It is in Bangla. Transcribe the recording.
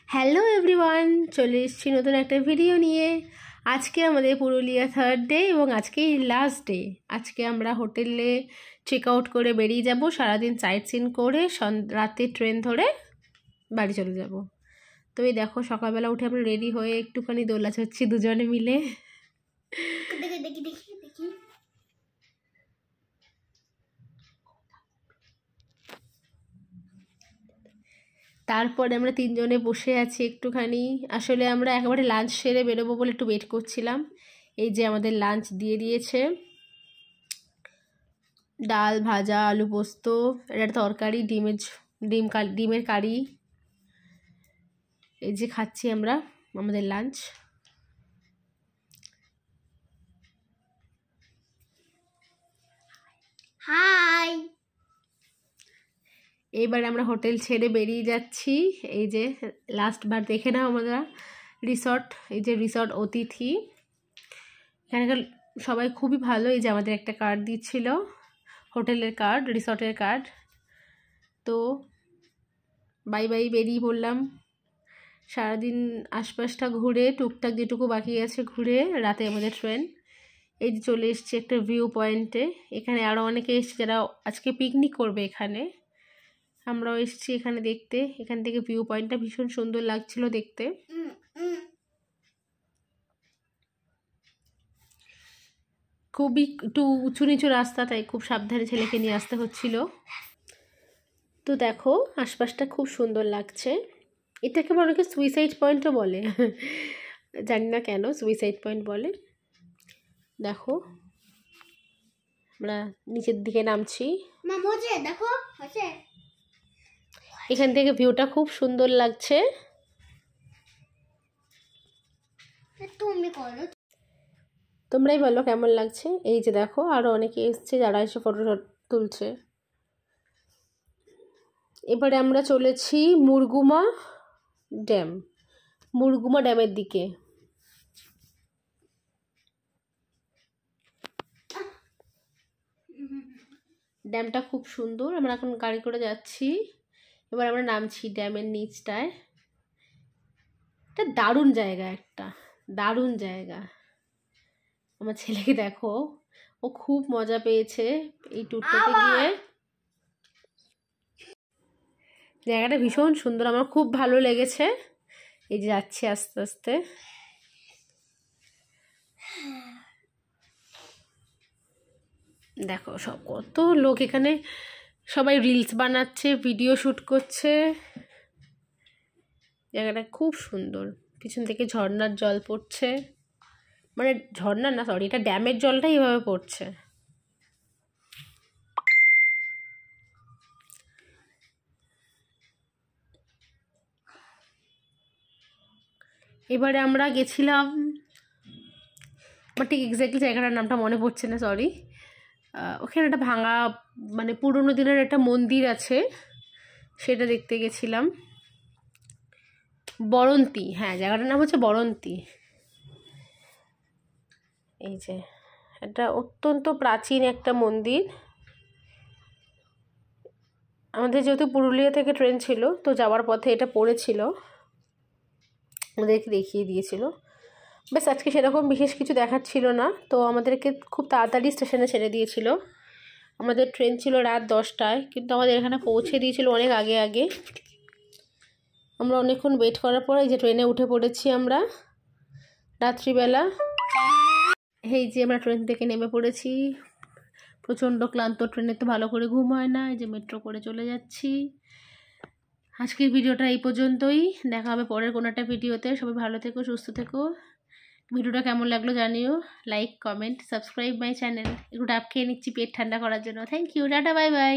হ্যালো এভরিওয়ান, চলে এসেছি নতুন একটা ভিডিও নিয়ে। আজকে আমাদের পুরুলিয়া থার্ড ডে এবং আজকেই লাস্ট ডে। আজকে আমরা হোটেলে চেক আউট করে বেরিয়ে যাব, সারাদিন সাইট সিন করে রাতে ট্রেন ধরে বাড়ি চলে যাব। তো এই দেখো, সকালবেলা উঠে আমরা রেডি হয়ে একটুখানি দোলা চড়ছি দুজনে মিলে। তারপরে আমরা তিনজনে বসে আছি একটুখানি। আসলে আমরা একেবারে লাঞ্চ সেরে বেরোবো বলে একটু ওয়েট করছিলাম। এই যে আমাদের লাঞ্চ দিয়ে দিয়েছে, ডাল, ভাজা, আলু পোস্ত, একটা তরকারি, ডিমের কারি। এই যে খাচ্ছি আমরা আমাদের লাঞ্চ। হাই, এইবার আমরা হোটেল ছেড়ে বেরিয়ে যাচ্ছি। এই যে লাস্ট বার দেখে নাও আমরা রিসর্ট, এই যে রিসর্ট অতিথি। এখানকার সবাই খুবই ভালো। এই যে আমাদের একটা কার্ড দিচ্ছিল, হোটেলের কার্ড, রিসর্টের কার্ড। তো বাই বাই বেরিয়ে পড়লাম। সারাদিন আশপাশটা ঘুরে, টুকটাক যেটুকু বাকি আছে ঘুরে, রাতে আমাদের ট্রেন। এই যে চলে এসছে একটা ভিউ পয়েন্টে। এখানে আরও অনেকে এসছে যারা আজকে পিকনিক করবে এখানে। আমরাও এসেছি এখানে দেখতে। এখান থেকে ভিউ পয়েন্টটা ভীষণ সুন্দর লাগছিল দেখতে। খুবই একটু উঁচু নিচু রাস্তা, তাই খুব সাবধানে ছেলেকে নিয়ে আসতে হচ্ছিল। তো দেখো আশপাশটা খুব সুন্দর লাগছে। এটাকে অনেকে সুইসাইড পয়েন্টও বলে, জানি না কেন সুইসাইড পয়েন্ট বলে। দেখো আমরা নিচের দিকে নামছি। দেখো এখান থেকে ভিউটা খুব সুন্দর লাগছে। তুমি করো, তোমরাই বলো কেমন লাগছে। এই যে দেখো আরও অনেকে এসছে যারা এসে ফটো তুলছে। এবারে আমরা চলেছি মুরগুমা ড্যামের দিকে। ড্যামটা খুব সুন্দর। আমরা এখন গাড়ি করে যাচ্ছি। এবার আমরা নামছি ড্যামের নিচটায়। এটা দারুণ জায়গা, একটা দারুণ জায়গা। আমার ছেলেকে দেখো, ও খুব মজা পেয়েছে এই ট্যুরটাতে গিয়ে। জায়গাটা ভীষণ সুন্দর, আমার খুব ভালো লেগেছে। এই যে যাচ্ছি আস্তে আস্তে। দেখো সব কত লোক এখানে, সবাই রিলস বানাচ্ছে, ভিডিও শ্যুট করছে। জায়গাটা খুব সুন্দর। পিছন থেকে ঝর্ণার জল পড়ছে, মানে ঝর্ণা না, সরি, এটা ড্যামের জলটাই এভাবে পড়ছে। এবারে আমরা গেছিলাম, আমার ঠিক এক্স্যাক্টলি জায়গাটার নামটা মনে পড়ছে না, সরি। ওখানে একটা ভাঙা, মানে পুরোনো দিনের একটা মন্দির আছে, সেটা দেখতে গেছিলাম। বরন্তি, হ্যাঁ জায়গাটার নাম হচ্ছে বরন্তি। এই যে এটা অত্যন্ত প্রাচীন একটা মন্দির। আমাদের যেহেতু পুরুলিয়া থেকে ট্রেন ছিল, তো যাওয়ার পথে এটা পড়েছিল, আমাদেরকে দেখিয়ে দিয়েছিল। ব্যাস আজকে সেরকম বিশেষ কিছু দেখার ছিল না, তো আমাদেরকে খুব তাড়াতাড়ি স্টেশনে ছেড়ে দিয়েছিল। আমাদের ট্রেন ছিল রাত 10টায়, কিন্তু আমাদের এখানে পৌঁছে দিয়েছিল অনেক আগে আগে। আমরা অনেকক্ষণ ওয়েট করার পর এই যে ট্রেনে উঠে পড়েছি আমরা রাত্রিবেলা। এই যে আমরা ট্রেন থেকে নেমে পড়েছি, প্রচণ্ড ক্লান্ত। ট্রেনে তো ভালো করে ঘুম হয় না। এই যে মেট্রো করে চলে যাচ্ছি। আজকের ভিডিওটা এই পর্যন্তই। দেখা হবে পরের কোনো একটা ভিডিওতে। সবাই ভালো থেকো, সুস্থ থেকো। ভিডিওটা কেমন লাগলো জানিও। Like, comment, subscribe my channel. একটু ডাব খেয়ে নিচ্ছি পেট ঠান্ডা করার জন্য। Thank you, tata, bye by.